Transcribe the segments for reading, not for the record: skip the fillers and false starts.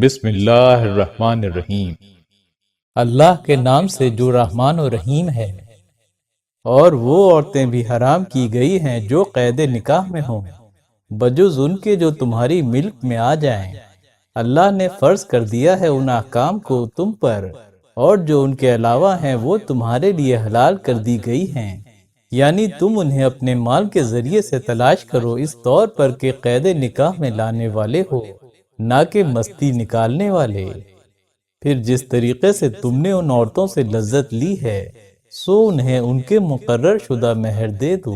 بسم اللہ الرحمن الرحیم۔ اللہ کے نام سے جو رحمان و رحیم ہے۔ اور وہ عورتیں بھی حرام کی گئی ہیں جو قید نکاح میں ہوں، بجز ان کے جو تمہاری ملک میں آ جائیں۔ اللہ نے فرض کر دیا ہے ان احکام کو تم پر، اور جو ان کے علاوہ ہیں وہ تمہارے لیے حلال کر دی گئی ہیں، یعنی تم انہیں اپنے مال کے ذریعے سے تلاش کرو، اس طور پر کہ قید نکاح میں لانے والے ہو، نہ کہ مستی نکالنے والے۔ پھر جس طریقے سے تم نے ان عورتوں سے لذت لی ہے، سو انہیں ان کے مقرر شدہ مہر دے دو،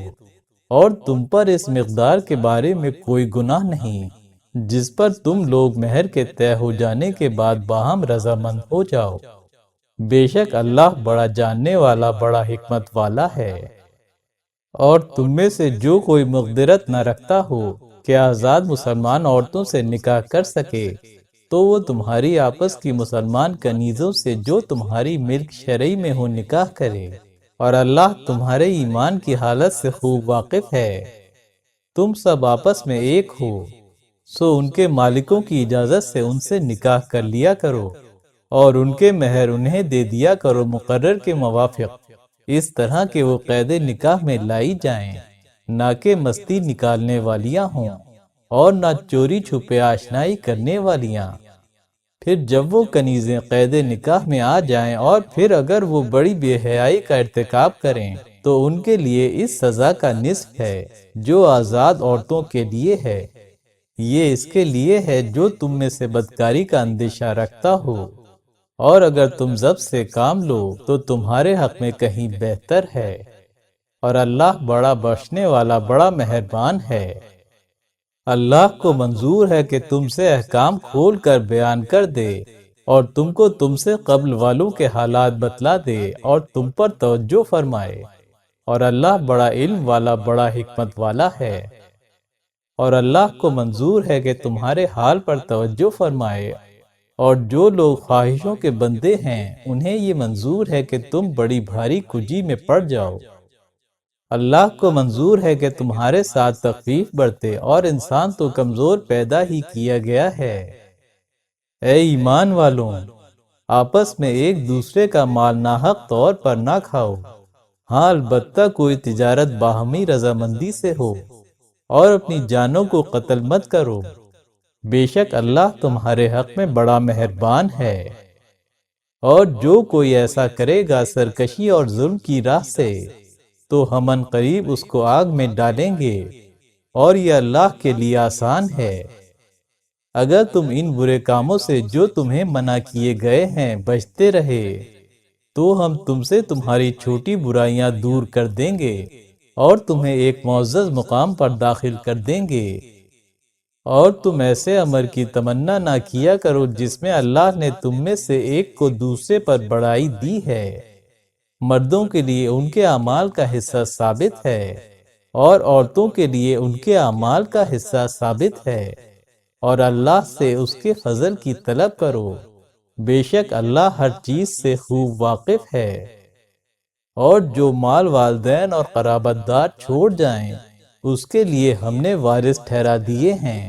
اور تم پر اس مقدار کے بارے میں کوئی گناہ نہیں جس پر تم لوگ مہر کے طے ہو جانے کے بعد باہم رضامند ہو جاؤ۔ بے شک اللہ بڑا جاننے والا، بڑا حکمت والا ہے۔ اور تم میں سے جو کوئی مقدرت نہ رکھتا ہو کہ آزاد مسلمان عورتوں سے نکاح کر سکے، تو وہ تمہاری آپس کی مسلمان کنیزوں سے جو تمہاری ملک شرعی میں ہو نکاح کرے، اور اللہ تمہارے ایمان کی حالت سے خوب واقف ہے۔ تم سب آپس میں ایک ہو، سو ان کے مالکوں کی اجازت سے ان سے نکاح کر لیا کرو، اور ان کے مہر انہیں دے دیا کرو مقرر کے موافق، اس طرح کہ وہ قید نکاح میں لائی جائیں، نہ کہ مستی نکالنے والیاں ہوں، اور نہ چوری چھپے آشنائی کرنے والیاں۔ پھر جب وہ کنیزیں قید نکاح میں آ جائیں، اور پھر اگر وہ بڑی بے حیائی کا ارتکاب کریں، تو ان کے لیے اس سزا کا نصف ہے جو آزاد عورتوں کے لیے ہے۔ یہ اس کے لیے ہے جو تم میں سے بدکاری کا اندیشہ رکھتا ہو، اور اگر تم ضبط سے کام لو تو تمہارے حق میں کہیں بہتر ہے، اور اللہ بڑا بخشنے والا، بڑا مہربان ہے۔ اللہ کو منظور ہے کہ تم سے احکام کھول کر بیان کر دے، اور تم کو تم سے قبل والوں کے حالات بتلا دے، اور تم پر توجہ فرمائے، اور اللہ بڑا علم والا، بڑا حکمت والا ہے۔ اور اللہ کو منظور ہے کہ تمہارے حال پر توجہ فرمائے، اور جو لوگ خواہشوں کے بندے ہیں انہیں یہ منظور ہے کہ تم بڑی بھاری کجی میں پڑ جاؤ۔ اللہ کو منظور ہے کہ تمہارے ساتھ تخفیف برتے، اور انسان تو کمزور پیدا ہی کیا گیا ہے۔ اے ایمان والوں، آپس میں ایک دوسرے کا مال ناحق طور پر نہ کھاؤ، ہاں البتہ کوئی تجارت باہمی رضامندی سے ہو، اور اپنی جانوں کو قتل مت کرو، بے شک اللہ تمہارے حق میں بڑا مہربان ہے۔ اور جو کوئی ایسا کرے گا سرکشی اور ظلم کی راہ سے، تو ہم ان قریب اس کو آگ میں ڈالیں گے، اور یہ اللہ کے لیے آسان ہے۔ اگر تم ان برے کاموں سے جو تمہیں منع کیے گئے ہیں بچتے رہے، تو ہم تم سے تمہاری چھوٹی برائیاں دور کر دیں گے، اور تمہیں ایک معزز مقام پر داخل کر دیں گے۔ اور تم ایسے امر کی تمنا نہ کیا کرو جس میں اللہ نے تم میں سے ایک کو دوسرے پر بڑائی دی ہے۔ مردوں کے لیے ان کے اعمال کا حصہ ثابت ہے، اور عورتوں کے لیے ان کے اعمال کا حصہ ثابت ہے، اور اللہ سے اس کے فضل کی طلب کرو، بے شک اللہ ہر چیز سے خوب واقف ہے۔ اور جو مال والدین اور قرابت دار چھوڑ جائیں اس کے لیے ہم نے وارث ٹھہرا دیے ہیں،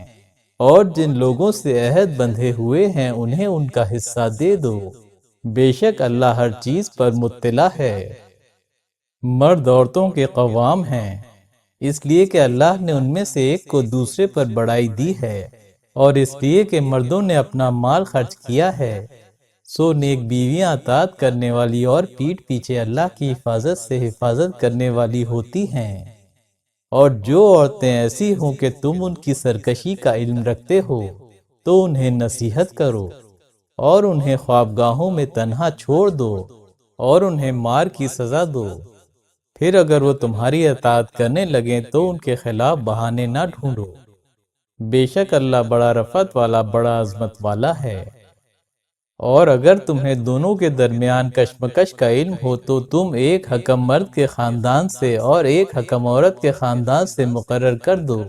اور جن لوگوں سے عہد بندھے ہوئے ہیں انہیں ان کا حصہ دے دو، بے شک اللہ ہر چیز پر مطلع ہے۔ مرد عورتوں کے قوام ہیں، اس لیے کہ اللہ نے ان میں سے ایک کو دوسرے پر بڑائی دی ہے، اور اس لیے کہ مردوں نے اپنا مال خرچ کیا ہے، سو نیک بیویاں اطاعت کرنے والی اور پیٹھ پیچھے اللہ کی حفاظت سے حفاظت کرنے والی ہوتی ہیں۔ اور جو عورتیں ایسی ہوں کہ تم ان کی سرکشی کا علم رکھتے ہو، تو انہیں نصیحت کرو، اور انہیں خوابگاہوں میں تنہا چھوڑ دو، اور انہیں مار کی سزا دو۔ پھر اگر وہ تمہاری اطاعت کرنے لگیں تو ان کے خلاف بہانے نہ ڈھونڈو، بے شک اللہ بڑا رفعت والا، بڑا عظمت والا ہے۔ اور اگر تمہیں دونوں کے درمیان کشمکش کا علم ہو تو تم ایک حکم مرد کے خاندان سے اور ایک حکم عورت کے خاندان سے مقرر کر دو۔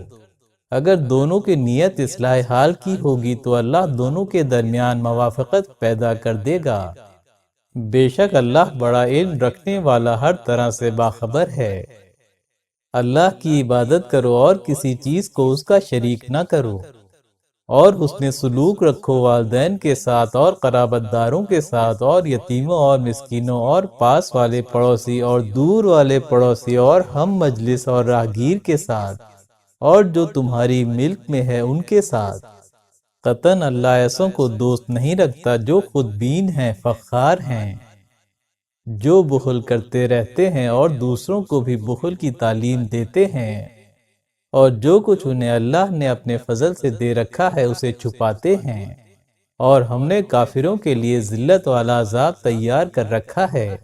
اگر دونوں کی نیت اصلاح حال کی ہوگی تو اللہ دونوں کے درمیان موافقت پیدا کر دے گا، بے شک اللہ بڑا علم رکھنے والا، ہر طرح سے باخبر ہے۔ اللہ کی عبادت کرو اور کسی چیز کو اس کا شریک نہ کرو۔ اور حسن سلوک رکھو والدین کے ساتھ اور قرابت داروں کے ساتھ اور یتیموں اور مسکینوں اور پاس والے پڑوسی اور دور والے پڑوسی اور ہم مجلس اور راہگیر کے ساتھ اور جو تمہاری ملک میں ہے ان کے ساتھ۔ قطعاً اللہ ایسوں کو دوست نہیں رکھتا جو خود بین ہیں، فخار ہیں، جو بخل کرتے رہتے ہیں اور دوسروں کو بھی بخل کی تعلیم دیتے ہیں، اور جو کچھ انہیں اللہ نے اپنے فضل سے دے رکھا ہے اسے چھپاتے ہیں، اور ہم نے کافروں کے لیے ذلت والا عذاب تیار کر رکھا ہے۔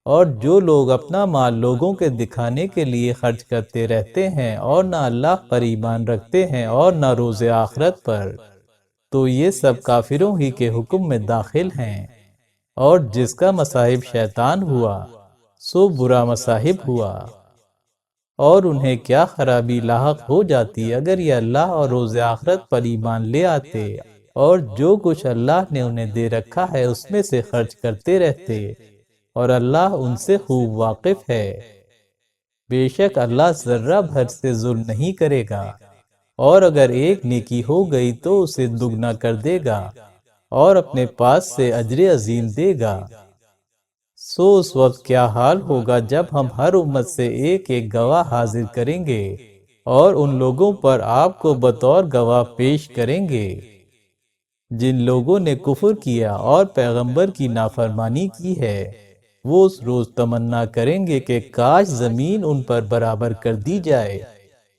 اور جو لوگ اپنا مال لوگوں کے دکھانے کے لیے خرچ کرتے رہتے ہیں اور نہ اللہ پر ایمان رکھتے ہیں اور نہ روز آخرت پر، تو یہ سب کافروں ہی کے حکم میں داخل ہیں، اور جس کا مصاحب شیطان ہوا سو برا مصاحب ہوا، اور انہیں کیا خرابی لاحق ہو جاتی اگر یہ اللہ اور روز آخرت پر ایمان لے آتے اور جو کچھ اللہ نے انہیں دے رکھا ہے اس میں سے خرچ کرتے رہتے، اور اللہ ان سے خوب واقف ہے۔ بے شک اللہ ذرہ بھر سے ظلم نہیں کرے گا، اور اگر ایک نیکی ہو گئی تو اسے دگنا کر دے گا اور اپنے پاس سے اجر عظیم دے گا۔ سو اس وقت کیا حال ہوگا جب ہم ہر امت سے ایک ایک گواہ حاضر کریں گے اور ان لوگوں پر آپ کو بطور گواہ پیش کریں گے جن لوگوں نے کفر کیا اور پیغمبر کی نافرمانی کی ہے۔ وہ اس روز تمنا کریں گے کہ کاش زمین ان پر برابر کر دی جائے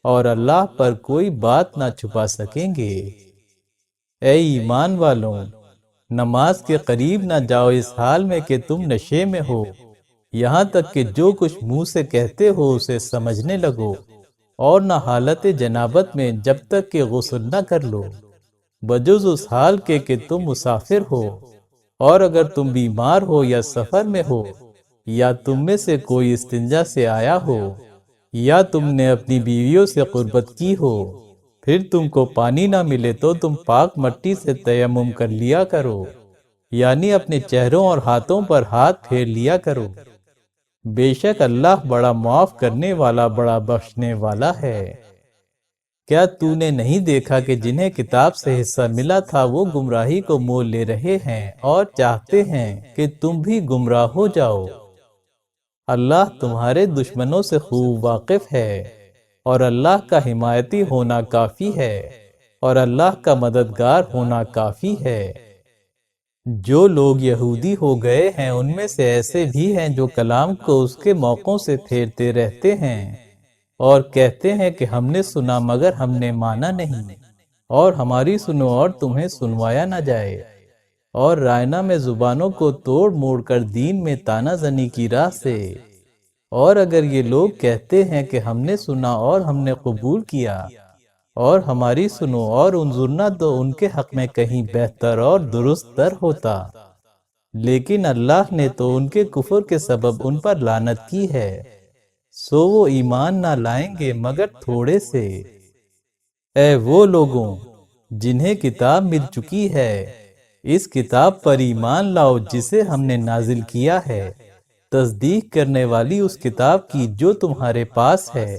اور اللہ پر کوئی بات نہ چھپا سکیں گے۔ اے ایمان والوں، نماز کے قریب نہ جاؤ اس حال میں کہ تم نشے میں ہو، یہاں تک کہ جو کچھ منہ سے کہتے ہو اسے سمجھنے لگو، اور نہ حالت جنابت میں جب تک کہ غسل نہ کر لو، بجز اس حال کے کہ تم مسافر ہو، اور اگر تم بیمار ہو یا سفر میں ہو، یا تم میں سے کوئی استنجا سے آیا ہو، یا تم نے اپنی بیویوں سے قربت کی ہو، پھر تم کو پانی نہ ملے تو تم پاک مٹی سے تیمم کر لیا کرو، یعنی اپنے چہروں اور ہاتھوں پر ہاتھ پھیر لیا کرو۔ بے شک اللہ بڑا معاف کرنے والا، بڑا بخشنے والا ہے۔ کیا تو نے نہیں دیکھا کہ جنہیں کتاب سے حصہ ملا تھا وہ گمراہی کو مول لے رہے ہیں اور چاہتے ہیں کہ تم بھی گمراہ ہو جاؤ؟ اللہ تمہارے دشمنوں سے خوب واقف ہے، اور اللہ کا حمایتی ہونا کافی ہے، اور اللہ کا مددگار ہونا کافی ہے۔ جو لوگ یہودی ہو گئے ہیں ان میں سے ایسے بھی ہیں جو کلام کو اس کے موقعوں سے پھیرتے رہتے ہیں اور کہتے ہیں کہ ہم نے سنا مگر ہم نے مانا نہیں، اور ہماری سنو اور تمہیں سنوایا نہ جائے، اور رائنا میں زبانوں کو توڑ موڑ کر دین میں تانا زنی کی راہ سے۔ اور اگر یہ لوگ کہتے ہیں کہ ہم نے سنا اور ہم نے قبول کیا، اور ہماری سنو اور انظرنا، تو ان کے حق میں کہیں بہتر اور درست تر ہوتا، لیکن اللہ نے تو ان کے کفر کے سبب ان پر لعنت کی ہے، سو وہ ایمان نہ لائیں گے مگر تھوڑے سے۔ اے وہ لوگوں جنہیں کتاب مل چکی ہے، اس کتاب پر ایمان لاؤ جسے ہم نے نازل کیا ہے، تصدیق کرنے والی اس کتاب کی جو تمہارے پاس ہے،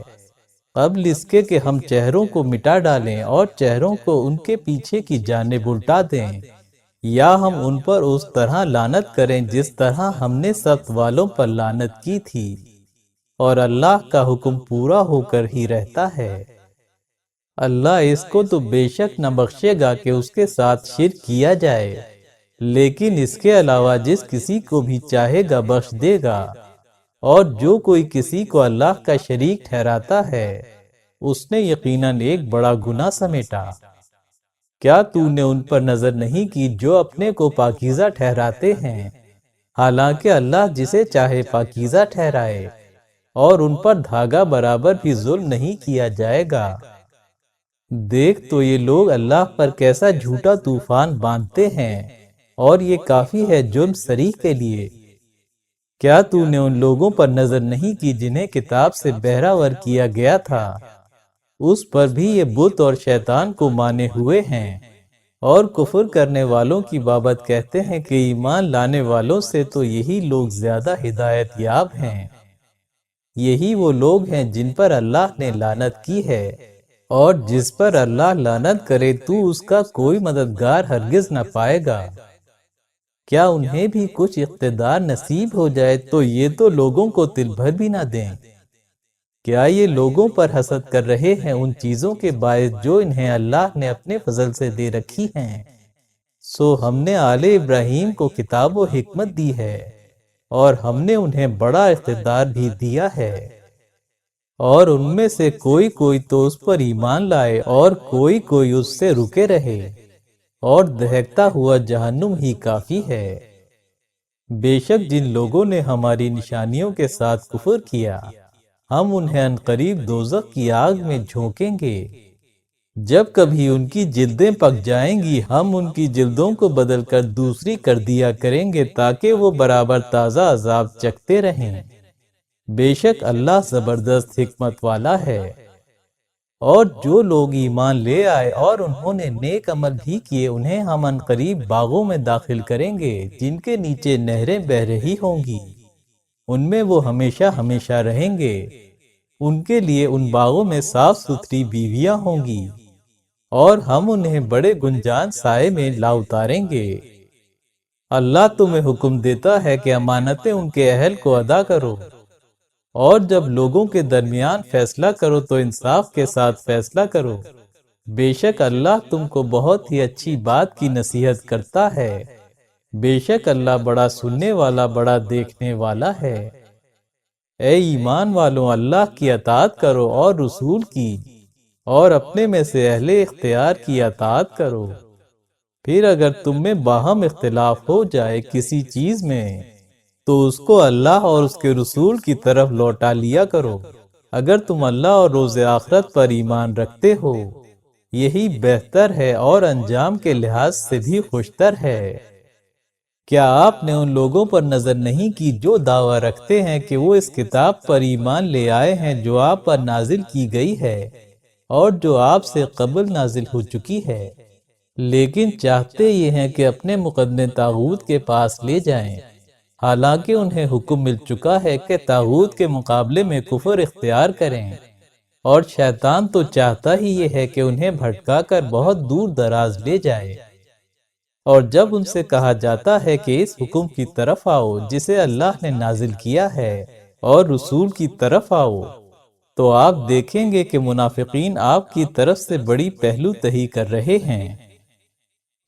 قبل اس کے کہ ہم چہروں کو مٹا ڈالیں اور چہروں کو ان کے پیچھے کی جانب الٹا دیں، یا ہم ان پر اس طرح لعنت کریں جس طرح ہم نے سبت والوں پر لعنت کی تھی، اور اللہ کا حکم پورا ہو کر ہی رہتا ہے۔ اللہ اس کو تو بے شک نہ بخشے گا کہ اس کے ساتھ شرک کیا جائے، لیکن اس کے علاوہ جس کسی کو بھی چاہے گا بخش دے گا، اور جو کوئی کسی کو اللہ کا شریک ٹھہراتا ہے اس نے یقیناً ایک بڑا گناہ سمیٹا۔ کیا تو نے ان پر نظر نہیں کی جو اپنے کو پاکیزہ ٹھہراتے ہیں، حالانکہ اللہ جسے چاہے پاکیزہ ٹھہرائے، اور ان پر دھاگا برابر بھی ظلم نہیں کیا جائے گا۔ دیکھ تو یہ لوگ اللہ پر کیسا جھوٹا طوفان باندھتے ہیں، اور یہ کافی ہے جرم صریح کے لیے۔ کیا تو نے ان لوگوں پر نظر نہیں کی جنہیں کتاب سے بہراور کیا گیا تھا، اس پر بھی یہ بت اور شیطان کو مانے ہوئے ہیں، اور کفر کرنے والوں کی بابت کہتے ہیں کہ ایمان لانے والوں سے تو یہی لوگ زیادہ ہدایت یاب ہیں۔ یہی وہ لوگ ہیں جن پر اللہ نے لعنت کی ہے، اور جس پر اللہ لعنت کرے تو اس کا کوئی مددگار ہرگز نہ پائے گا۔ کیا انہیں بھی کچھ اقتدار نصیب ہو جائے تو یہ تو لوگوں کو تل بھر بھی نہ دیں۔ کیا یہ لوگوں پر حسد کر رہے ہیں ان چیزوں کے باعث جو انہیں اللہ نے اپنے فضل سے دے رکھی ہیں؟ سو ہم نے آل ابراہیم کو کتاب و حکمت دی ہے اور ہم نے انہیں بڑا اقتدار بھی دیا ہے، اور ان میں سے کوئی کوئی تو اس پر ایمان لائے اور کوئی کوئی اس سے رکے رہے، اور دہکتا ہوا جہنم ہی کافی ہے۔ بے شک جن لوگوں نے ہماری نشانیوں کے ساتھ کفر کیا ہم انہیں عنقریب دوزخ کی آگ میں جھونکیں گے۔ جب کبھی ان کی جلدیں پک جائیں گی ہم ان کی جلدوں کو بدل کر دوسری کر دیا کریں گے تاکہ وہ برابر تازہ عذاب چکھتے رہیں۔ بے شک اللہ زبردست حکمت والا ہے۔ اور جو لوگ ایمان لے آئے اور انہوں نے نیک عمل بھی کیے انہیں ہم عنقریب باغوں میں داخل کریں گے جن کے نیچے نہریں بہہ رہی ہوں گی، ان میں وہ ہمیشہ ہمیشہ رہیں گے۔ ان کے لیے ان باغوں میں صاف ستھری بیویاں ہوں گی، اور ہم انہیں بڑے گنجان سائے میں لا اتاریں گے۔ اللہ تمہیں حکم دیتا ہے کہ امانتیں ان کے اہل کو ادا کرو، اور جب لوگوں کے درمیان فیصلہ کرو تو انصاف کے ساتھ فیصلہ کرو۔ بے شک اللہ تم کو بہت ہی اچھی بات کی نصیحت کرتا ہے۔ بے شک اللہ بڑا سننے والا بڑا دیکھنے والا ہے۔ اے ایمان والوں اللہ کی اطاعت کرو اور رسول کی، اور اپنے میں سے اہل اختیار کی اطاعت کرو۔ پھر اگر تم میں باہم اختلاف ہو جائے کسی چیز میں تو اس کو اللہ اور اس کے رسول کی طرف لوٹا لیا کرو، اگر تم اللہ اور روز آخرت پر ایمان رکھتے ہو، یہی بہتر ہے اور انجام کے لحاظ سے بھی خوشتر ہے۔ کیا آپ نے ان لوگوں پر نظر نہیں کی جو دعویٰ رکھتے ہیں کہ وہ اس کتاب پر ایمان لے آئے ہیں جو آپ پر نازل کی گئی ہے اور جو آپ سے قبل نازل ہو چکی ہے، لیکن چاہتے یہ ہیں کہ اپنے مقدمے طاغوت کے پاس لے جائیں، حالانکہ انہیں حکم مل چکا ہے کہ طاغوت کے مقابلے میں کفر اختیار کریں، اور شیطان تو چاہتا ہی یہ ہے کہ انہیں بھٹکا کر بہت دور دراز لے جائے۔ اور جب ان سے کہا جاتا ہے کہ اس حکم کی طرف آؤ جسے اللہ نے نازل کیا ہے اور رسول کی طرف آؤ، تو آپ دیکھیں گے کہ منافقین آپ کی طرف سے بڑی پہلو تہی کر رہے ہیں۔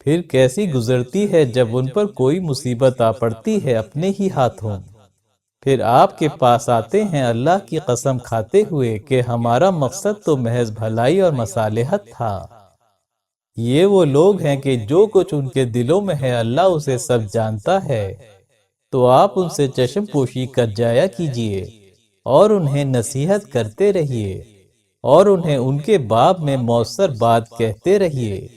پھر کیسی گزرتی ہے جب ان پر کوئی مصیبت آ پڑتی ہے اپنے ہی ہاتھوں، پھر آپ کے پاس آتے ہیں اللہ کی قسم کھاتے ہوئے کہ ہمارا مقصد تو محض بھلائی اور مصالحت تھا۔ یہ وہ لوگ ہیں کہ جو کچھ ان کے دلوں میں ہے اللہ اسے سب جانتا ہے، تو آپ ان سے چشم پوشی کر جایا کیجیے اور انہیں نصیحت کرتے رہیے، اور انہیں ان کے باب میں مؤثر بات کہتے رہیے۔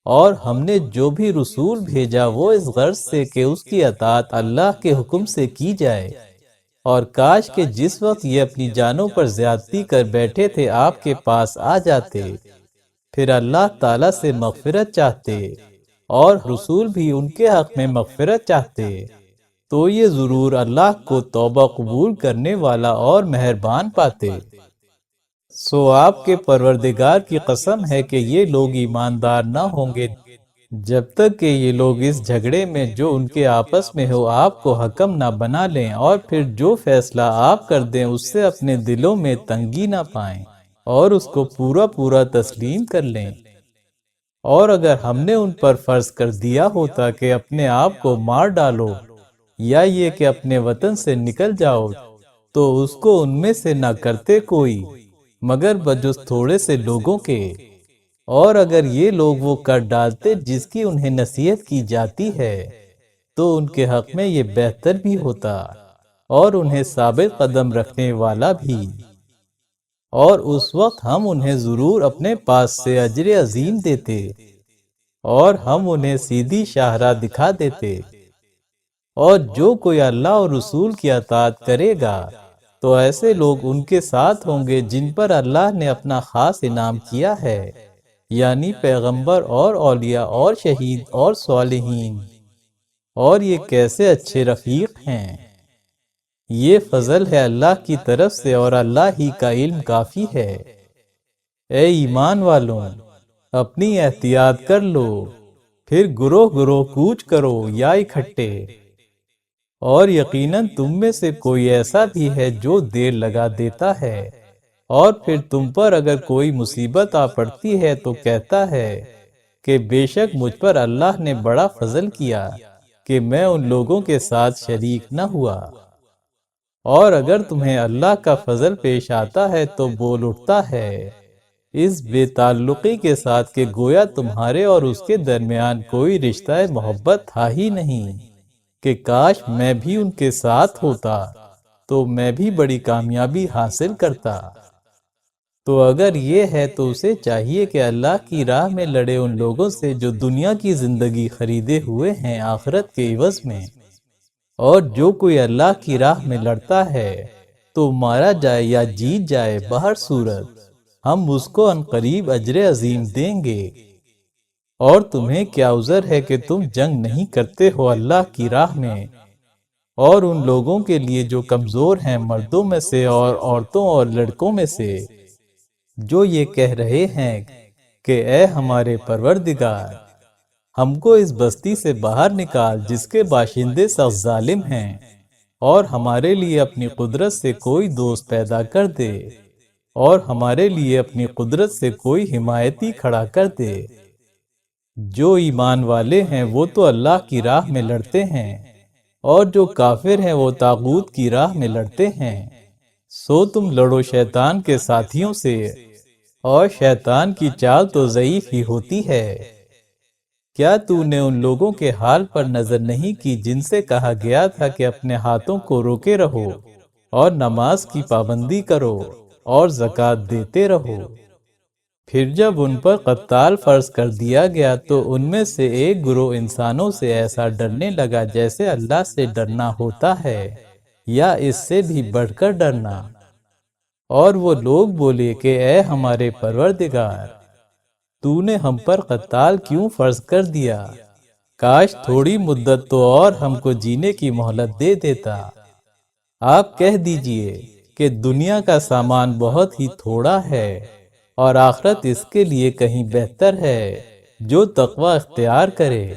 اور ہم نے جو بھی رسول بھیجا وہ اس غرض سے کہ اس کی اطاعت اللہ کے حکم سے کی جائے، اور کاش کہ جس وقت یہ اپنی جانوں پر زیادتی کر بیٹھے تھے آپ کے پاس آ جاتے، پھر اللہ تعالیٰ سے مغفرت چاہتے اور رسول بھی ان کے حق میں مغفرت چاہتے، تو یہ ضرور اللہ کو توبہ قبول کرنے والا اور مہربان پاتے۔ سو آپ کے پروردگار کی قسم ہے کہ یہ لوگ ایماندار نہ ہوں گے جب تک کہ یہ لوگ اس جھگڑے میں جو ان کے آپس میں ہو آپ کو حکم نہ بنا لیں، اور پھر جو فیصلہ آپ کر دیں اس سے اپنے دلوں میں تنگی نہ پائیں اور اس کو پورا پورا تسلیم کر لیں۔ اور اگر ہم نے ان پر فرض کر دیا ہوتا کہ اپنے آپ کو مار ڈالو یا یہ کہ اپنے وطن سے نکل جاؤ، تو اس کو ان میں سے نہ کرتے کوئی مگر بجز تھوڑے سے لوگوں کے، اور اگر یہ لوگ وہ کر ڈالتے جس کی انہیں نصیحت کی جاتی ہے تو ان کے حق میں یہ بہتر بھی ہوتا اور انہیں ثابت قدم رکھنے والا بھی، اور اس وقت ہم انہیں ضرور اپنے پاس سے اجر عظیم دیتے اور ہم انہیں سیدھی شاہراہ دکھا دیتے۔ اور جو کوئی اللہ اور رسول کی اطاعت کرے گا تو ایسے لوگ ان کے ساتھ ہوں گے جن پر اللہ نے اپنا خاص انعام کیا ہے، یعنی پیغمبر اور اولیاء اور شہید اور صالحین، اور یہ کیسے اچھے رفیق ہیں۔ یہ فضل ہے اللہ کی طرف سے اور اللہ ہی کا علم کافی ہے۔ اے ایمان والوں، اپنی احتیاط کر لو، پھر گروہ گروہ کوچ کرو یا اکٹھے، اور یقیناً تم میں سے کوئی ایسا بھی ہے جو دیر لگا دیتا ہے، اور پھر تم پر اگر کوئی مصیبت آ پڑتی ہے تو کہتا ہے کہ بے شک مجھ پر اللہ نے بڑا فضل کیا کہ میں ان لوگوں کے ساتھ شریک نہ ہوا، اور اگر تمہیں اللہ کا فضل پیش آتا ہے تو بول اٹھتا ہے اس بے تعلقی کے ساتھ کہ گویا تمہارے اور اس کے درمیان کوئی رشتہ محبت تھا ہی نہیں، کہ کاش میں بھی ان کے ساتھ ہوتا تو میں بھی بڑی کامیابی حاصل کرتا۔ تو اگر یہ ہے تو اسے چاہیے کہ اللہ کی راہ میں لڑے ان لوگوں سے جو دنیا کی زندگی خریدے ہوئے ہیں آخرت کے عوض میں، اور جو کوئی اللہ کی راہ میں لڑتا ہے تو مارا جائے یا جیت جائے، بہر صورت ہم اس کو عنقریب اجر عظیم دیں گے۔ اور تمہیں کیا عذر ہے کہ تم جنگ نہیں کرتے ہو اللہ کی راہ میں، اور ان لوگوں کے لیے جو کمزور ہیں مردوں میں سے اور عورتوں اور لڑکوں میں سے، جو یہ کہہ رہے ہیں کہ اے ہمارے پروردگار، ہم کو اس بستی سے باہر نکال جس کے باشندے سخت ظالم ہیں، اور ہمارے لیے اپنی قدرت سے کوئی دوست پیدا کر دے، اور ہمارے لیے اپنی قدرت سے کوئی حمایتی کھڑا کر دے۔ جو ایمان والے ہیں وہ تو اللہ کی راہ میں لڑتے ہیں، اور جو کافر ہیں وہ طاغوت کی راہ میں لڑتے ہیں۔ سو تم لڑو شیطان کے ساتھیوں سے، اور شیطان کی چال تو ضعیف ہی ہوتی ہے۔ کیا تو نے ان لوگوں کے حال پر نظر نہیں کی جن سے کہا گیا تھا کہ اپنے ہاتھوں کو روکے رہو، اور نماز کی پابندی کرو، اور زکوٰۃ دیتے رہو؟ پھر جب ان پر قتال فرض کر دیا گیا تو ان میں سے ایک گروہ انسانوں سے ایسا ڈرنے لگا جیسے اللہ سے ڈرنا ہوتا ہے، یا اس سے بھی بڑھ کر ڈرنا۔ اور وہ لوگ بولے کہ اے ہمارے پروردگار، تو نے ہم پر قتال کیوں فرض کر دیا؟ کاش تھوڑی مدت تو اور ہم کو جینے کی مہلت دے دیتا۔ آپ کہہ دیجئے کہ دنیا کا سامان بہت ہی تھوڑا ہے، اور آخرت اس کے لیے کہیں بہتر ہے جو تقوی اختیار کرے،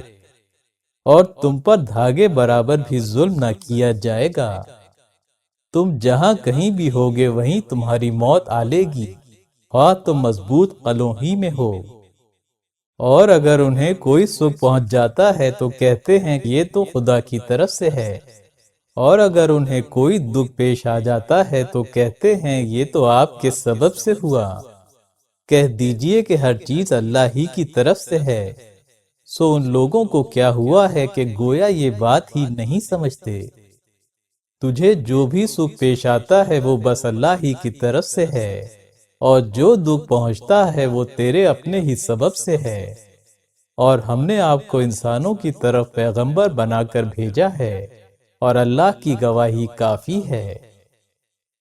اور تم پر دھاگے برابر بھی ظلم نہ کیا جائے گا۔ تم جہاں کہیں بھی ہوگے وہیں تمہاری موت آلے گی، خواہ تم مضبوط قلعوں ہی میں ہو۔ اور اگر انہیں کوئی سکھ پہنچ جاتا ہے تو کہتے ہیں کہ یہ تو خدا کی طرف سے ہے، اور اگر انہیں کوئی دکھ پیش آ جاتا ہے تو کہتے ہیں یہ تو آپ کے سبب سے ہوا۔ کہہ دیجئے کہ ہر چیز اللہ ہی کی طرف سے ہے۔ سو ان لوگوں کو کیا ہوا ہے کہ گویا یہ بات ہی نہیں سمجھتے۔ تجھے جو بھی سکھ پیش آتا ہے وہ بس اللہ ہی کی طرف سے ہے، اور جو دکھ پہنچتا ہے وہ تیرے اپنے ہی سبب سے ہے۔ اور ہم نے آپ کو انسانوں کی طرف پیغمبر بنا کر بھیجا ہے، اور اللہ کی گواہی کافی ہے۔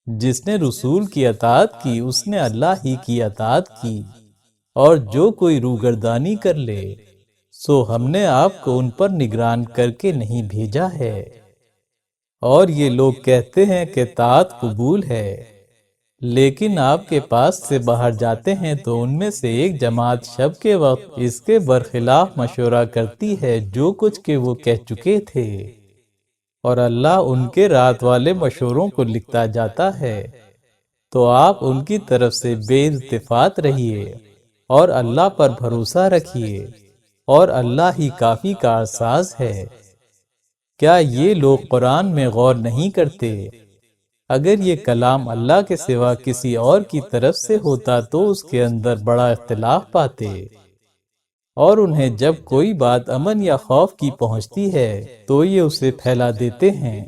جس نے رسول کی اطاعت کی اس نے اللہ ہی کی اطاعت کی، اور جو کوئی روگردانی کر لے سو ہم نے آپ کو ان پر نگران کر کے نہیں بھیجا ہے۔ اور یہ لوگ کہتے ہیں کہ طاعت قبول ہے، لیکن آپ کے پاس سے باہر جاتے ہیں تو ان میں سے ایک جماعت شب کے وقت اس کے برخلاف مشورہ کرتی ہے جو کچھ کہ وہ کہہ چکے تھے، اور اللہ ان کے رات والے مشوروں کو لکھتا جاتا ہے۔ تو آپ ان کی طرف سے بے التفات رہیے، اور اللہ پر بھروسہ رکھیے، اور اللہ ہی کافی کارساز ہے۔ کیا یہ لوگ قرآن میں غور نہیں کرتے؟ اگر یہ کلام اللہ کے سوا کسی اور کی طرف سے ہوتا تو اس کے اندر بڑا اختلاف پاتے، اور انہیں جب کوئی بات امن یا خوف کی پہنچتی ہے تو یہ اسے پھیلا دیتے ہیں۔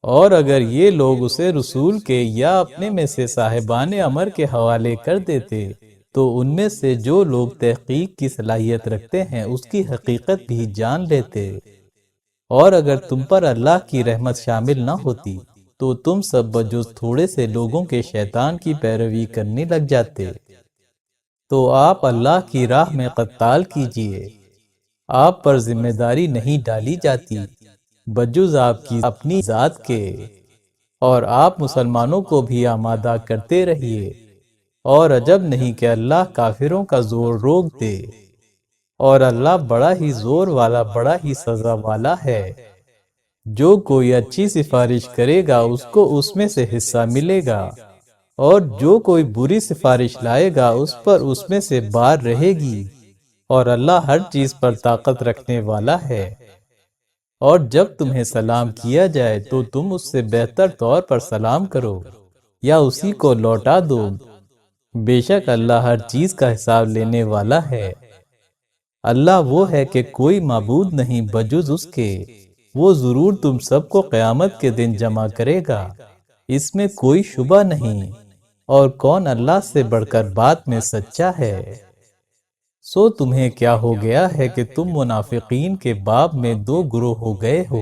اور اگر یہ لوگ اسے رسول کے یا اپنے میں سے صاحبان امر کے حوالے کر دیتے تو ان میں سے جو لوگ تحقیق کی صلاحیت رکھتے ہیں اس کی حقیقت بھی جان لیتے۔ اور اگر تم پر اللہ کی رحمت شامل نہ ہوتی تو تم سب بجز تھوڑے سے لوگوں کے شیطان کی پیروی کرنے لگ جاتے۔ تو آپ اللہ کی راہ میں قتال کیجئے، آپ پر ذمہ داری نہیں ڈالی جاتی بجز آپ کی اپنی ذات کے، اور آپ مسلمانوں کو بھی آمادہ کرتے رہیے اور عجب نہیں کہ اللہ کافروں کا زور روک دے، اور اللہ بڑا ہی زور والا، بڑا ہی سزا والا ہے۔ جو کوئی اچھی سفارش کرے گا اس کو اس میں سے حصہ ملے گا، اور جو کوئی بری سفارش لائے گا اس پر اس میں سے بار رہے گی، اور اللہ ہر چیز پر طاقت رکھنے والا ہے۔ اور جب تمہیں سلام کیا جائے تو تم اس سے بہتر طور پر سلام کرو یا اسی کو لوٹا دو، بے شک اللہ ہر چیز کا حساب لینے والا ہے۔ اللہ وہ ہے کہ کوئی معبود نہیں بجز اس کے، وہ ضرور تم سب کو قیامت کے دن جمع کرے گا، اس میں کوئی شبہ نہیں، اور کون اللہ سے بڑھ کر بات میں سچا ہے۔ سو تمہیں کیا ہو گیا ہے کہ تم منافقین کے باب میں دو گروہ ہو گئے ہو؟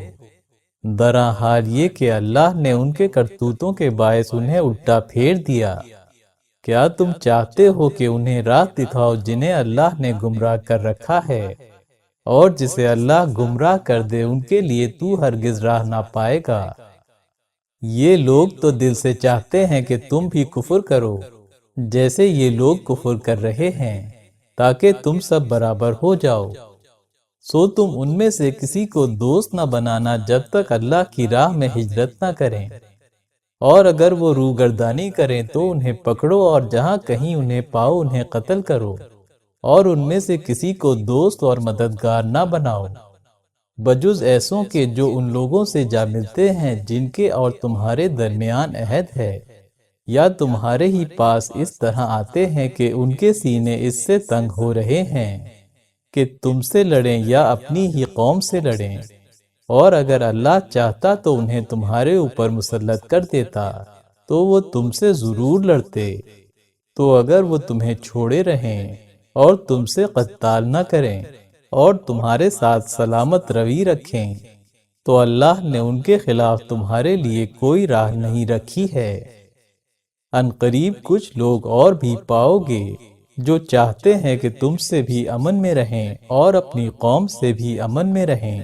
درا حال یہ کہ اللہ نے ان کے کرتوتوں کے باعث انہیں الٹا پھیر دیا۔ کیا تم چاہتے ہو کہ انہیں راہ دکھاؤ جنہیں اللہ نے گمراہ کر رکھا ہے، اور جسے اللہ گمراہ کر دے ان کے لیے تو ہرگز راہ نہ پائے گا۔ یہ لوگ تو دل سے چاہتے ہیں کہ تم بھی کفر کرو جیسے یہ لوگ کفر کر رہے ہیں، تاکہ تم سب برابر ہو جاؤ۔ سو تم ان میں سے کسی کو دوست نہ بنانا جب تک اللہ کی راہ میں ہجرت نہ کریں، اور اگر وہ روگردانی کریں تو انہیں پکڑو، اور جہاں کہیں انہیں پاؤ انہیں قتل کرو، اور ان میں سے کسی کو دوست اور مددگار نہ بناؤ، بجز ایسوں کے جو ان لوگوں سے جا ملتے ہیں جن کے اور تمہارے درمیان عہد ہے، یا تمہارے ہی پاس اس طرح آتے ہیں کہ ان کے سینے اس سے تنگ ہو رہے ہیں کہ تم سے لڑیں یا اپنی ہی قوم سے لڑیں، اور اگر اللہ چاہتا تو انہیں تمہارے اوپر مسلط کر دیتا تو وہ تم سے ضرور لڑتے۔ تو اگر وہ تمہیں چھوڑے رہیں اور تم سے قتال نہ کریں اور تمہارے ساتھ سلامت روی رکھیں تو اللہ نے ان کے خلاف تمہارے لیے کوئی راہ نہیں رکھی ہے۔ ان قریب کچھ لوگ اور بھی پاؤ گے جو چاہتے ہیں کہ تم سے بھی امن میں رہیں اور اپنی قوم سے بھی امن میں رہیں۔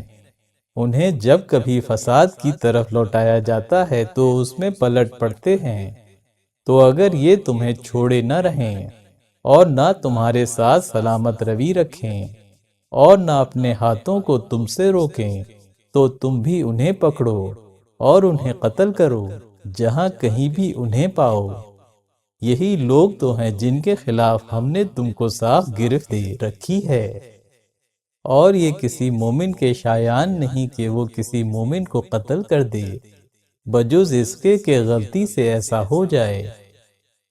انہیں جب کبھی فساد کی طرف لوٹایا جاتا ہے تو اس میں پلٹ پڑتے ہیں۔ تو اگر یہ تمہیں چھوڑے نہ رہیں اور نہ تمہارے ساتھ سلامت روی رکھیں اور نہ اپنے ہاتھوں کو تم سے روکیں تو تم بھی انہیں پکڑو اور انہیں قتل کرو جہاں کہیں بھی انہیں پاؤ۔ یہی لوگ تو ہیں جن کے خلاف ہم نے تم کو صاف گرفت دے رکھی ہے، اور یہ کسی مومن کے شایان نہیں کہ وہ کسی مومن کو قتل کر دے بجز اس کے کہ غلطی سے ایسا ہو جائے،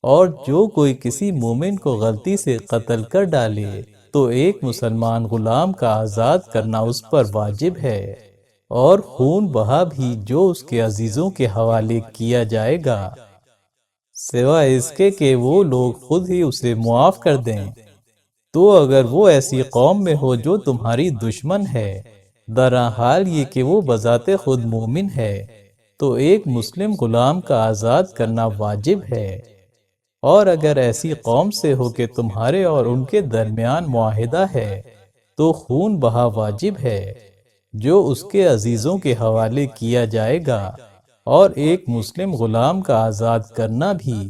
اور جو کوئی کسی مومن کو غلطی سے قتل کر ڈالے تو ایک مسلمان غلام کا آزاد کرنا اس پر واجب ہے، اور خون بہا بھی جو اس کے عزیزوں کے حوالے کیا جائے گا، سوائے اس کے کہ وہ لوگ خود ہی اسے معاف کر دیں۔ تو اگر وہ ایسی قوم میں ہو جو تمہاری دشمن ہے، درا حال یہ کہ وہ بذات خود مومن ہے، تو ایک مسلم غلام کا آزاد کرنا واجب ہے۔ اور اگر ایسی قوم سے ہو کہ تمہارے اور ان کے درمیان معاہدہ ہے تو خون بہا واجب ہے جو اس کے عزیزوں کے حوالے کیا جائے گا، اور ایک مسلم غلام کا آزاد کرنا بھی۔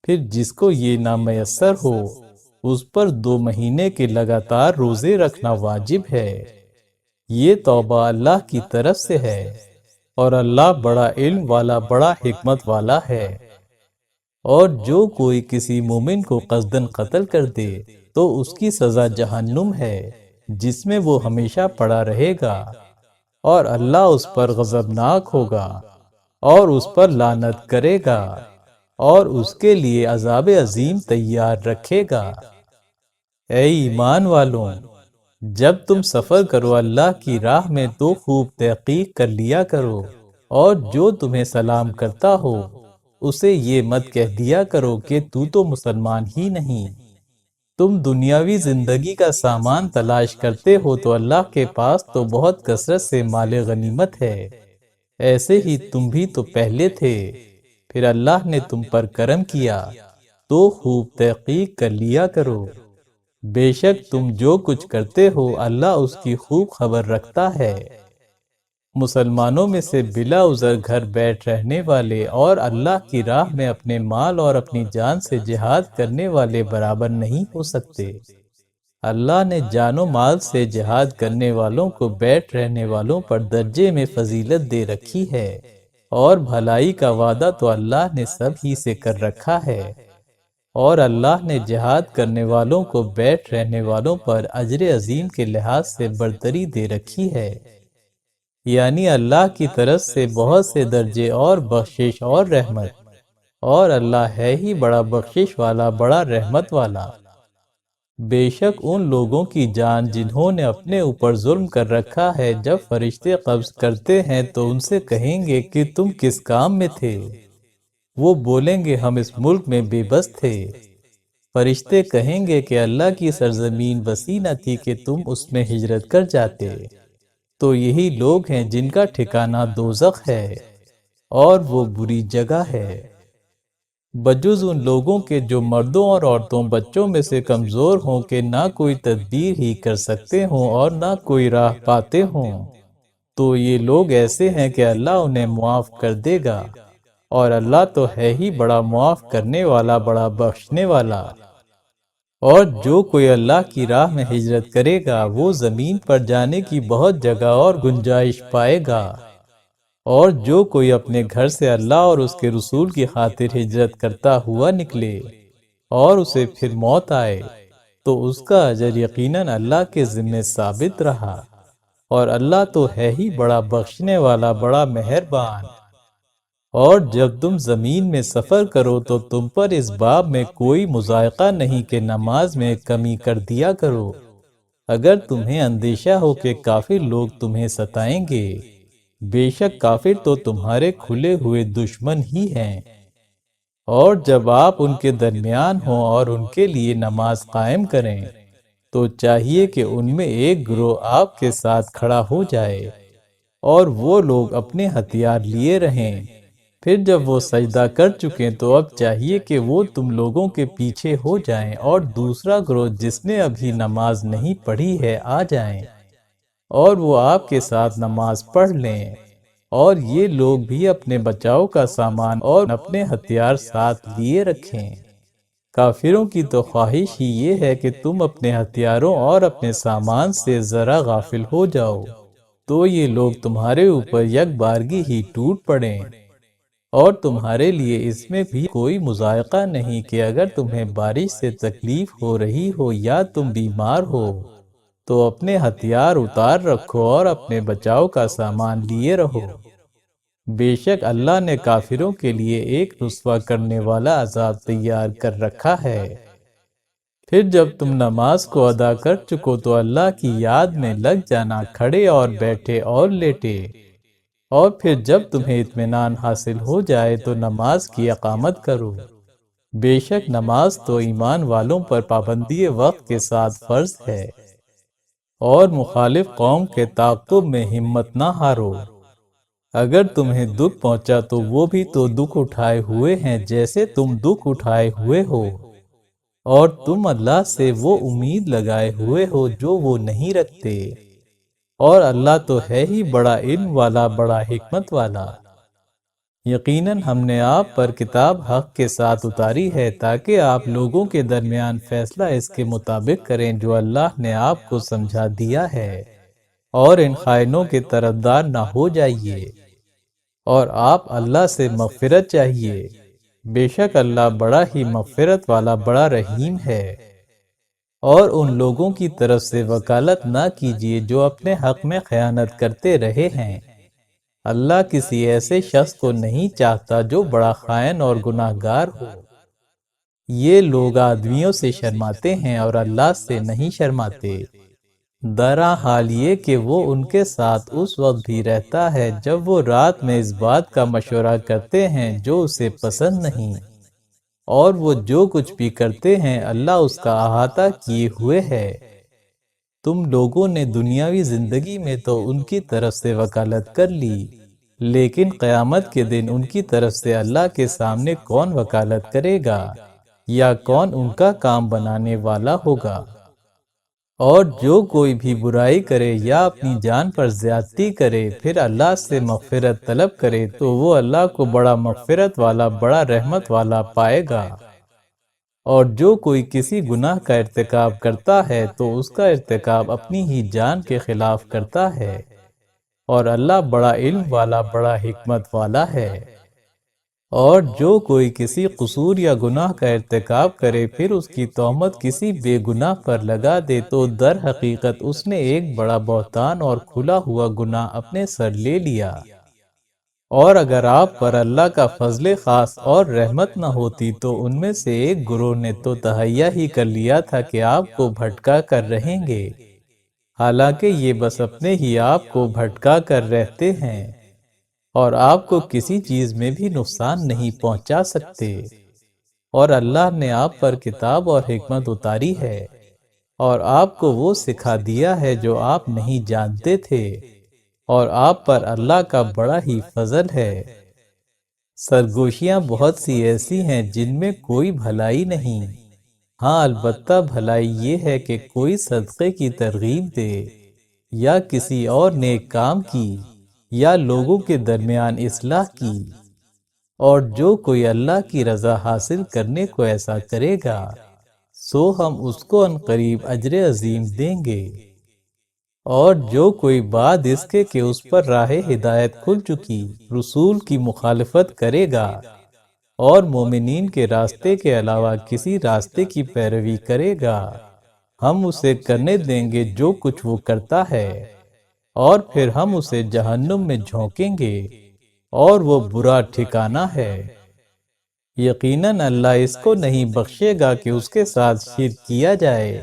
پھر جس کو یہ نامیسر ہو اس پر 2 مہینے کے لگاتار روزے رکھنا واجب ہے۔ یہ توبہ اللہ کی طرف سے ہے، اور اللہ بڑا علم والا، بڑا حکمت والا ہے۔ اور جو کوئی کسی مومن کو قصداً قتل کر دے تو اس کی سزا جہنم ہے جس میں وہ ہمیشہ پڑا رہے گا، اور اللہ اس پر غضبناک ہوگا اور اس پر لعنت کرے گا اور اس کے لیے عذاب عظیم تیار رکھے گا۔ اے ایمان والوں، جب تم سفر کرو اللہ کی راہ میں تو خوب تحقیق کر لیا کرو، اور جو تمہیں سلام کرتا ہو اسے یہ مت کہہ دیا کرو کہ تو مسلمان ہی نہیں۔ تم دنیاوی زندگی کا سامان تلاش کرتے ہو تو اللہ کے پاس تو بہت کثرت سے مال غنیمت ہے، ایسے ہی تم بھی تو پہلے تھے، پھر اللہ نے تم پر کرم کیا تو خوب تحقیق کر لیا کرو، بے شک تم جو کچھ کرتے ہو اللہ اس کی خوب خبر رکھتا ہے۔ مسلمانوں میں سے بلا عذر گھر بیٹھ رہنے والے اور اللہ کی راہ میں اپنے مال اور اپنی جان سے جہاد کرنے والے برابر نہیں ہو سکتے۔ اللہ نے جان و مال سے جہاد کرنے والوں کو بیٹھ رہنے والوں پر درجے میں فضیلت دے رکھی ہے، اور بھلائی کا وعدہ تو اللہ نے سب ہی سے کر رکھا ہے، اور اللہ نے جہاد کرنے والوں کو بیٹھ رہنے والوں پر اجر عظیم کے لحاظ سے برتری دے رکھی ہے، یعنی اللہ کی طرف سے بہت سے درجے اور بخشش اور رحمت، اور اللہ ہے ہی بڑا بخشش والا، بڑا رحمت والا۔ بے شک ان لوگوں کی جان جنہوں نے اپنے اوپر ظلم کر رکھا ہے، جب فرشتے قبض کرتے ہیں تو ان سے کہیں گے کہ تم کس کام میں تھے؟ وہ بولیں گے ہم اس ملک میں بے بس تھے۔ فرشتے کہیں گے کہ اللہ کی سرزمین وسیع نہ تھی کہ تم اس میں ہجرت کر جاتے۔ تو یہی لوگ ہیں جن کا ٹھکانہ دوزخ ہے، اور وہ بری جگہ ہے۔ بجز ان لوگوں کے جو مردوں اور عورتوں بچوں میں سے کمزور ہوں کہ نہ کوئی تدبیر ہی کر سکتے ہوں اور نہ کوئی راہ پاتے ہوں، تو یہ لوگ ایسے ہیں کہ اللہ انہیں معاف کر دے گا، اور اللہ تو ہے ہی بڑا معاف کرنے والا، بڑا بخشنے والا۔ اور جو کوئی اللہ کی راہ میں ہجرت کرے گا وہ زمین پر جانے کی بہت جگہ اور گنجائش پائے گا، اور جو کوئی اپنے گھر سے اللہ اور اس کے رسول کی خاطر ہجرت کرتا ہوا نکلے اور اسے پھر موت آئے تو اس کا اجر یقیناً اللہ کے ذمہ ثابت رہا، اور اللہ تو ہے ہی بڑا بخشنے والا، بڑا مہربان۔ اور جب تم زمین میں سفر کرو تو تم پر اس باب میں کوئی مضائقہ نہیں کہ نماز میں کمی کر دیا کرو، اگر تمہیں اندیشہ ہو کہ کافر لوگ تمہیں ستائیں گے، بے شک کافر تو تمہارے کھلے ہوئے دشمن ہی ہیں۔ اور جب آپ ان کے درمیان ہوں اور ان کے لیے نماز قائم کریں تو چاہیے کہ ان میں ایک گروہ آپ کے ساتھ کھڑا ہو جائے اور وہ لوگ اپنے ہتھیار لیے رہیں۔ پھر جب وہ سجدہ کر چکیں تو اب چاہیے کہ وہ تم لوگوں کے پیچھے ہو جائیں اور دوسرا گروہ جس نے ابھی نماز نہیں پڑھی ہے آ جائیں، اور وہ آپ کے ساتھ نماز پڑھ لیں، اور یہ لوگ بھی اپنے بچاؤ کا سامان اور اپنے ہتھیار ساتھ لیے رکھیں۔ کافروں کی تو خواہش ہی یہ ہے کہ تم اپنے ہتھیاروں اور اپنے سامان سے ذرا غافل ہو جاؤ تو یہ لوگ تمہارے اوپر یک بارگی ہی ٹوٹ پڑیں، اور تمہارے لیے اس میں بھی کوئی مضائقہ نہیں کہ اگر تمہیں بارش سے تکلیف ہو رہی ہو یا تم بیمار ہو تو اپنے ہتھیار اتار رکھو اور اپنے بچاؤ کا سامان لیے رہو۔ بے شک اللہ نے کافروں کے لیے ایک رسوا کرنے والا عذاب تیار کر رکھا ہے۔ پھر جب تم نماز کو ادا کر چکو تو اللہ کی یاد میں لگ جانا، کھڑے اور بیٹھے اور لیٹے، اور پھر جب تمہیں اطمینان حاصل ہو جائے تو نماز کی اقامت کرو۔ بے شک نماز تو ایمان والوں پر پابندی وقت کے ساتھ فرض ہے، اور مخالف قوم کے تعاقب میں ہمت نہ ہارو۔ اگر تمہیں دکھ پہنچا تو وہ بھی تو دکھ اٹھائے ہوئے ہیں جیسے تم دکھ اٹھائے ہوئے ہو، اور تم اللہ سے وہ امید لگائے ہوئے ہو جو وہ نہیں رکھتے، اور اللہ تو ہے ہی بڑا علم والا، بڑا حکمت والا۔ یقیناً ہم نے آپ پر کتاب حق کے ساتھ اتاری ہے تاکہ آپ لوگوں کے درمیان فیصلہ اس کے مطابق کریں جو اللہ نے آپ کو سمجھا دیا ہے، اور ان خائنوں کے طرفدار نہ ہو جائیے، اور آپ اللہ سے مغفرت چاہیے، بے شک اللہ بڑا ہی مغفرت والا، بڑا رحیم ہے۔ اور ان لوگوں کی طرف سے وکالت نہ کیجیے جو اپنے حق میں خیانت کرتے رہے ہیں۔ اللہ کسی ایسے شخص کو نہیں چاہتا جو بڑا خائن اور گناہ گار ہو۔ یہ لوگ آدمیوں سے شرماتے ہیں اور اللہ سے نہیں شرماتے، درا حال یہ کہ وہ ان کے ساتھ اس وقت بھی رہتا ہے جب وہ رات میں اس بات کا مشورہ کرتے ہیں جو اسے پسند نہیں، اور وہ جو کچھ بھی کرتے ہیں اللہ اس کا احاطہ کیے ہوئے ہے۔ تم لوگوں نے دنیاوی زندگی میں تو ان کی طرف سے وکالت کر لی، لیکن قیامت کے دن ان کی طرف سے اللہ کے سامنے کون وکالت کرے گا، یا کون ان کا کام بنانے والا ہوگا؟ اور جو کوئی بھی برائی کرے یا اپنی جان پر زیادتی کرے پھر اللہ سے مغفرت طلب کرے تو وہ اللہ کو بڑا مغفرت والا بڑا رحمت والا پائے گا۔ اور جو کوئی کسی گناہ کا ارتکاب کرتا ہے تو اس کا ارتکاب اپنی ہی جان کے خلاف کرتا ہے، اور اللہ بڑا علم والا بڑا حکمت والا ہے۔ اور جو کوئی کسی قصور یا گناہ کا ارتکاب کرے پھر اس کی تہمت کسی بے گناہ پر لگا دے تو در حقیقت اس نے ایک بڑا بہتان اور کھلا ہوا گناہ اپنے سر لے لیا۔ اور اگر آپ پر اللہ کا فضل خاص اور رحمت نہ ہوتی تو ان میں سے ایک گروہ نے تو تہیا ہی کر لیا تھا کہ آپ کو بھٹکا کر رہیں گے، حالانکہ یہ بس اپنے ہی آپ کو بھٹکا کر رہتے ہیں اور آپ کو کسی چیز میں بھی نقصان نہیں پہنچا سکتے۔ اور اللہ نے آپ پر کتاب اور حکمت اتاری ہے اور آپ کو وہ سکھا دیا ہے جو آپ نہیں جانتے تھے، اور آپ پر اللہ کا بڑا ہی فضل ہے۔ سرگوشیاں بہت سی ایسی ہیں جن میں کوئی بھلائی نہیں، ہاں البتہ بھلائی یہ ہے کہ کوئی صدقے کی ترغیب دے یا کسی اور نیک کام کی یا لوگوں کے درمیان اصلاح کی، اور جو کوئی اللہ کی رضا حاصل کرنے کو ایسا کرے گا سو ہم اس کو عنقریب اجر عظیم دیں گے۔ اور جو کوئی بعد اس کے کہ اس پر راہ ہدایت کھل چکی رسول کی مخالفت کرے گا اور مومنین کے راستے کے علاوہ کسی راستے کی پیروی کرے گا، ہم اسے کرنے دیں گے جو کچھ وہ کرتا ہے، اور پھر ہم اسے جہنم میں جھونکیں گے اور وہ برا ٹھکانہ ہے۔ یقیناً اللہ اس کو نہیں بخشے گا کہ اس کے ساتھ شرک کیا جائے،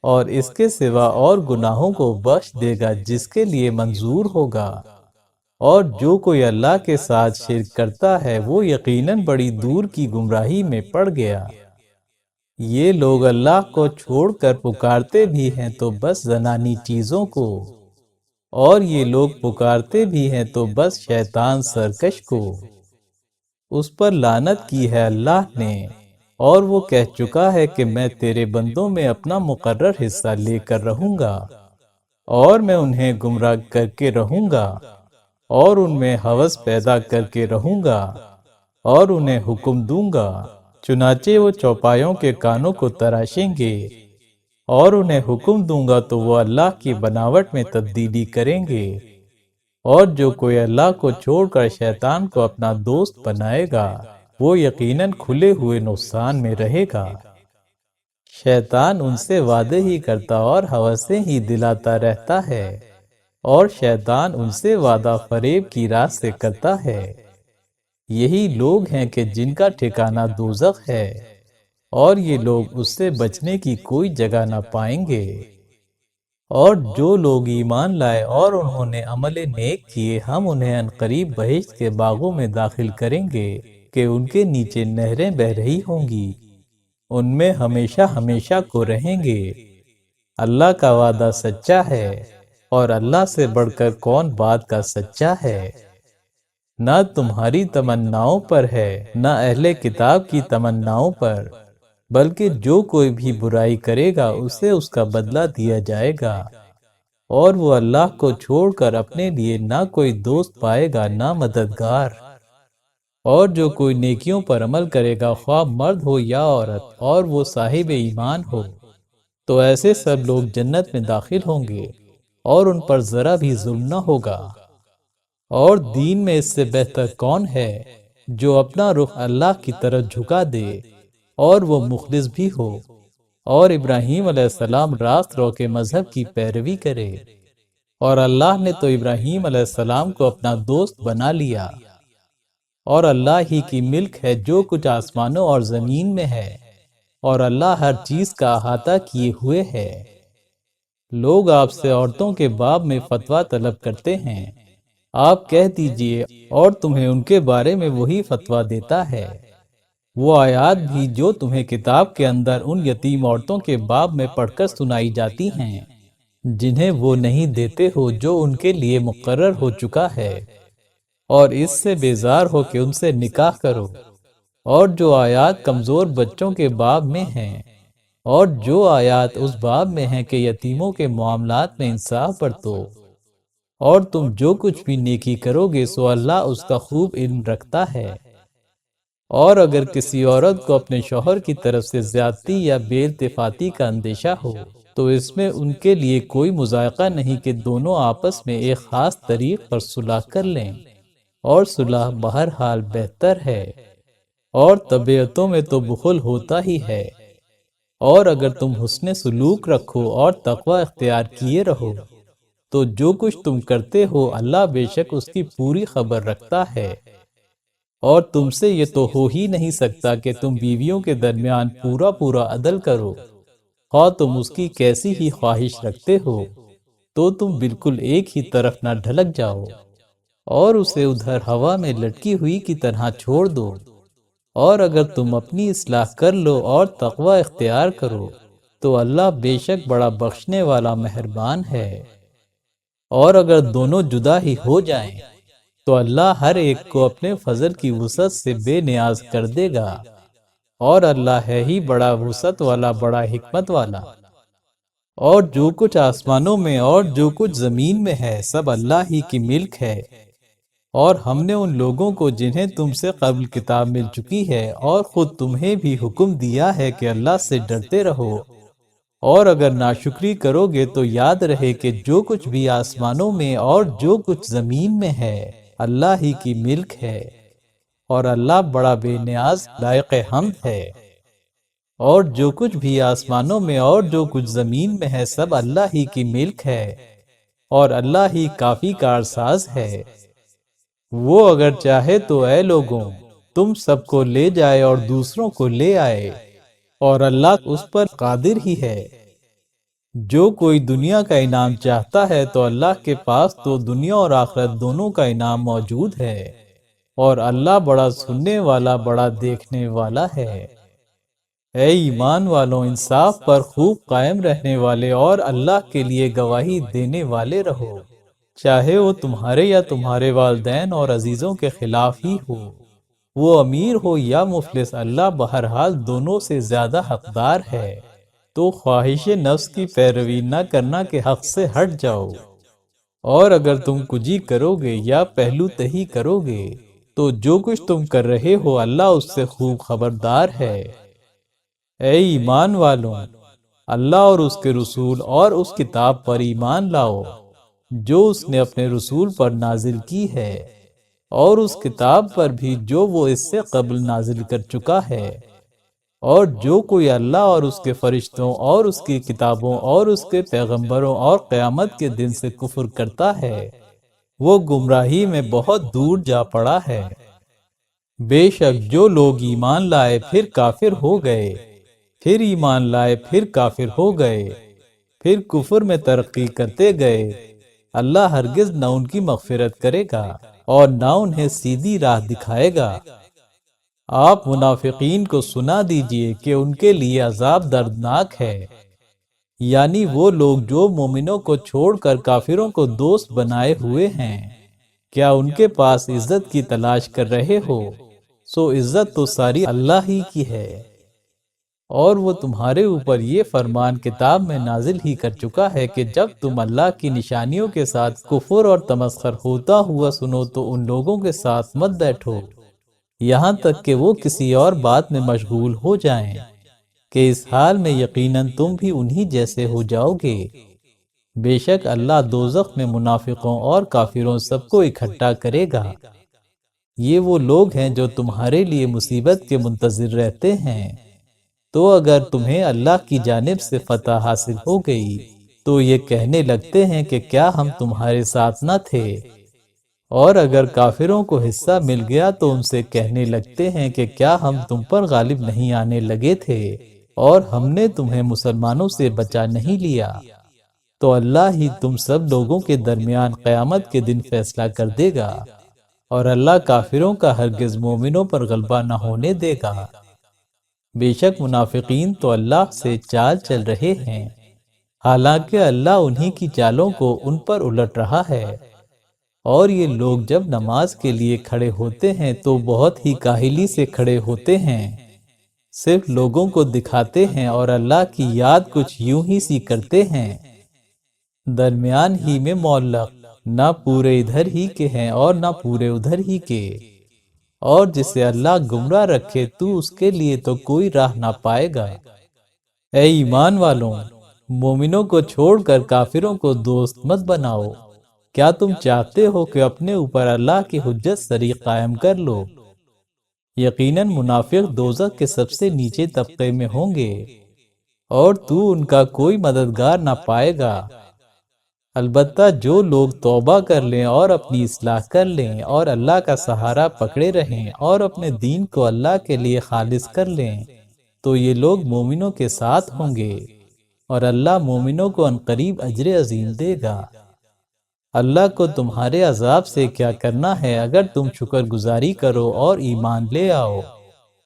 اور اس کے سوا اور گناہوں کو بخش دے گا جس کے لیے منظور ہوگا۔ اور جو کوئی اللہ کے ساتھ شرک کرتا ہے وہ یقیناً بڑی دور کی گمراہی میں پڑ گیا۔ یہ لوگ اللہ کو چھوڑ کر پکارتے بھی ہیں تو بس زنانی چیزوں کو، اور یہ لوگ پکارتے بھی ہیں تو بس شیطان سرکش کو۔ اس پر لعنت کی ہے اللہ نے، اور وہ کہہ چکا ہے کہ میں تیرے بندوں میں اپنا مقرر حصہ لے کر رہوں گا، اور میں انہیں گمراہ کر کے رہوں گا، اور ان میں ہوس پیدا کر کے رہوں گا، اور انہیں حکم دوں گا، چنانچہ وہ چوپایوں کے کانوں کو تراشیں گے، اور انہیں حکم دوں گا تو وہ اللہ کی بناوٹ میں تبدیلی کریں گے۔ اور جو کوئی اللہ کو چھوڑ کر شیطان کو اپنا دوست بنائے گا وہ یقیناً کھلے ہوئے نقصان میں رہے گا۔ شیطان ان سے وعدے ہی کرتا اور ہوسیں ہی دلاتا رہتا ہے، اور شیطان ان سے وعدہ فریب کی راہ سے کرتا ہے۔ یہی لوگ ہیں کہ جن کا ٹھکانہ دوزخ ہے، اور یہ لوگ اس سے بچنے کی کوئی جگہ نہ پائیں گے۔ اور جو لوگ ایمان لائے اور انہوں نے عمل نیک کیے ہم انہیں عنقریب بہشت کے باغوں میں داخل کریں گے کہ ان کے نیچے نہریں بہہ رہی ہوں گی، ان میں ہمیشہ ہمیشہ کو رہیں گے۔ اللہ کا وعدہ سچا ہے، اور اللہ سے بڑھ کر کون بات کا سچا ہے۔ نہ تمہاری تمناؤں پر ہے نہ اہل کتاب کی تمناؤں پر، بلکہ جو کوئی بھی برائی کرے گا اسے اس کا بدلہ دیا جائے گا، اور وہ اللہ کو چھوڑ کر اپنے لیے نہ کوئی دوست پائے گا نہ مددگار۔ اور جو کوئی نیکیوں پر عمل کرے گا خواہ مرد ہو یا عورت اور وہ صاحب ایمان ہو تو ایسے سب لوگ جنت میں داخل ہوں گے اور ان پر ذرا بھی ظلم نہ ہوگا۔ اور دین میں اس سے بہتر کون ہے جو اپنا رخ اللہ کی طرف جھکا دے اور وہ مخلص بھی ہو اور ابراہیم علیہ السلام راست رو کے مذہب کی پیروی کرے۔ اور اللہ نے تو ابراہیم علیہ السلام کو اپنا دوست بنا لیا، اور اللہ ہی کی ملک ہے جو کچھ آسمانوں اور زمین میں ہے، اور اللہ ہر چیز کا احاطہ کیے ہوئے ہے۔ لوگ آپ سے عورتوں کے باب میں فتویٰ طلب کرتے ہیں، آپ کہہ دیجئے اور تمہیں ان کے بارے میں وہی فتویٰ دیتا ہے، وہ آیات بھی جو تمہیں کتاب کے اندر ان یتیم عورتوں کے باب میں پڑھ کر سنائی جاتی ہیں جنہیں وہ نہیں دیتے ہو جو ان کے لیے مقرر ہو چکا ہے، اور اس سے بیزار ہو کہ ان سے نکاح کرو۔ اور جو آیات کمزور بچوں کے باب میں ہیں اور جو آیات اس باب میں ہیں کہ یتیموں کے معاملات میں انصاف برتو، اور تم جو کچھ بھی نیکی کرو گے سو اللہ اس کا خوب علم رکھتا ہے۔ اور اگر کسی عورت کو اپنے شوہر کی طرف سے زیادتی یا بے التفاتی کا اندیشہ ہو تو اس میں ان کے لیے کوئی مذائقہ نہیں کہ دونوں آپس میں ایک خاص طریق پر صلح کر لیں، اور صلح بہرحال بہتر ہے، اور طبیعتوں میں تو بخل ہوتا ہی ہے۔ اور اگر تم حسن سلوک رکھو اور تقوی اختیار کیے رہو تو جو کچھ تم کرتے ہو اللہ بے شک اس کی پوری خبر رکھتا ہے۔ اور تم سے یہ تو ہو ہی نہیں سکتا کہ تم بیویوں کے درمیان پورا عدل کرو، خواہ تم اس کی کیسی ہی خواہش رکھتے ہو تو تم بالکل ایک ہی طرف نہ ڈھلک جاؤ اور اسے ادھر ہوا میں لٹکی ہوئی کی طرح چھوڑ دو۔ اور اگر تم اپنی اصلاح کر لو اور تقوی اختیار کرو تو اللہ بے شک بڑا بخشنے والا مہربان ہے۔ اور اگر دونوں جدا ہی ہو جائیں تو اللہ ہر ایک کو اپنے فضل کی وسعت سے بے نیاز کر دے گا، اور اللہ ہے ہی بڑا وسعت والا، بڑا حکمت والا۔ اور جو کچھ آسمانوں میں اور جو کچھ زمین میں ہے سب اللہ ہی کی ملک ہے۔ اور ہم نے ان لوگوں کو جنہیں تم سے قبل کتاب مل چکی ہے اور خود تمہیں بھی حکم دیا ہے کہ اللہ سے ڈرتے رہو، اور اگر ناشکری کرو گے تو یاد رہے کہ جو کچھ بھی آسمانوں میں اور جو کچھ زمین میں ہے اللہ ہی کی ملک ہے، اور اللہ بڑا بے نیاز لائق حمد ہے۔ اور جو کچھ بھی آسمانوں میں اور جو کچھ زمین میں ہے سب اللہ ہی کی ملک ہے، اور اللہ ہی کافی کارساز ہے۔ وہ اگر چاہے تو اے لوگوں تم سب کو لے جائے اور دوسروں کو لے آئے، اور اللہ اس پر قادر ہی ہے۔ جو کوئی دنیا کا انعام چاہتا ہے تو اللہ کے پاس تو دنیا اور آخرت دونوں کا انعام موجود ہے، اور اللہ بڑا سننے والا، بڑا دیکھنے والا ہے۔ اے ایمان والوں انصاف پر خوب قائم رہنے والے اور اللہ کے لیے گواہی دینے والے رہو، چاہے وہ تمہارے یا تمہارے والدین اور عزیزوں کے خلاف ہی ہو، وہ امیر ہو یا مفلس، اللہ بہرحال دونوں سے زیادہ حقدار ہے۔ تو خواہش نفس کی پیروی نہ کرنا کہ حق سے ہٹ جاؤ، اور اگر تم کجی کرو گے یا پہلو تہی کرو گے تو جو کچھ تم کر رہے ہو اللہ اس سے خوب خبردار ہے۔ اے ایمان والوں اللہ اور اس کے رسول اور اس کتاب پر ایمان لاؤ جو اس نے اپنے رسول پر نازل کی ہے، اور اس کتاب پر بھی جو وہ اس سے قبل نازل کر چکا ہے۔ اور جو کوئی اللہ اور اس کے فرشتوں اور اس کی کتابوں اور اس کے پیغمبروں اور قیامت کے دن سے کفر کرتا ہے وہ گمراہی میں بہت دور جا پڑا ہے۔ بے شک جو لوگ ایمان لائے پھر کافر ہو گئے، پھر ایمان لائے پھر کافر ہو گئے، پھر کفر میں ترقی کرتے گئے، اللہ ہرگز نہ ان کی مغفرت کرے گا اور نہ انہیں سیدھی راہ دکھائے گا۔ آپ منافقین کو سنا دیجئے کہ ان کے لیے عذاب دردناک ہے، یعنی وہ لوگ جو مومنوں کو چھوڑ کر کافروں کو دوست بنائے ہوئے ہیں، کیا ان کے پاس عزت کی تلاش کر رہے ہو؟ سو عزت تو ساری اللہ ہی کی ہے، اور وہ تمہارے اوپر یہ فرمان کتاب میں نازل ہی کر چکا ہے کہ جب تم اللہ کی نشانیوں کے ساتھ کفر اور تمسخر ہوتا ہوا سنو تو ان لوگوں کے ساتھ مت بیٹھو یہاں تک کہ وہ کسی اور بات میں مشغول ہو جائیں، کہ اس حال میں یقیناً تم بھی انہی جیسے ہو جاؤ گے۔ بے شک اللہ دوزخ میں منافقوں اور کافروں سب کو اکٹھا کرے گا۔ یہ وہ لوگ ہیں جو تمہارے لیے مصیبت کے منتظر رہتے ہیں، تو اگر تمہیں اللہ کی جانب سے فتح حاصل ہو گئی تو یہ کہنے لگتے ہیں کہ کیا ہم تمہارے ساتھ نہ تھے، اور اگر کافروں کو حصہ مل گیا تو ان سے کہنے لگتے ہیں کہ کیا ہم تم پر غالب نہیں آنے لگے تھے اور ہم نے تمہیں مسلمانوں سے بچا نہیں لیا۔ تو اللہ ہی تم سب لوگوں کے درمیان قیامت کے دن فیصلہ کر دے گا، اور اللہ کافروں کا ہرگز مومنوں پر غلبہ نہ ہونے دے گا۔ بے شک منافقین تو اللہ سے چال چل رہے ہیں، حالانکہ اللہ انہی کی چالوں کو ان پر الٹ رہا ہے۔ اور یہ لوگ جب نماز کے لیے کھڑے ہوتے ہیں تو بہت ہی کاہلی سے کھڑے ہوتے ہیں، صرف لوگوں کو دکھاتے ہیں اور اللہ کی یاد کچھ یوں ہی سی کرتے ہیں، درمیان ہی میں معلق، نہ پورے ادھر ہی کے ہیں اور نہ پورے ادھر ہی کے۔ اور جسے اللہ گمراہ رکھے تو اس کے لیے تو کوئی راہ نہ پائے گا۔ اے ایمان والوں، مومنوں کو چھوڑ کر کافروں کو دوست مت بناؤ۔ کیا تم چاہتے ہو کہ اپنے اوپر اللہ کی حجت سری قائم کر لو؟ یقیناً منافق دوزخ کے سب سے نیچے طبقے میں ہوں گے اور تو ان کا کوئی مددگار نہ پائے گا۔ البتہ جو لوگ توبہ کر لیں اور اپنی اصلاح کر لیں اور اللہ کا سہارا پکڑے رہیں اور اپنے دین کو اللہ کے لیے خالص کر لیں تو یہ لوگ مومنوں کے ساتھ ہوں گے اور اللہ مومنوں کو عنقریب اجر عظیم دے گا۔ اللہ کو تمہارے عذاب سے کیا کرنا ہے اگر تم شکر گزاری کرو اور ایمان لے آؤ۔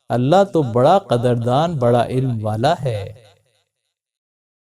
اللہ تو بڑا قدردان، بڑا علم والا ہے۔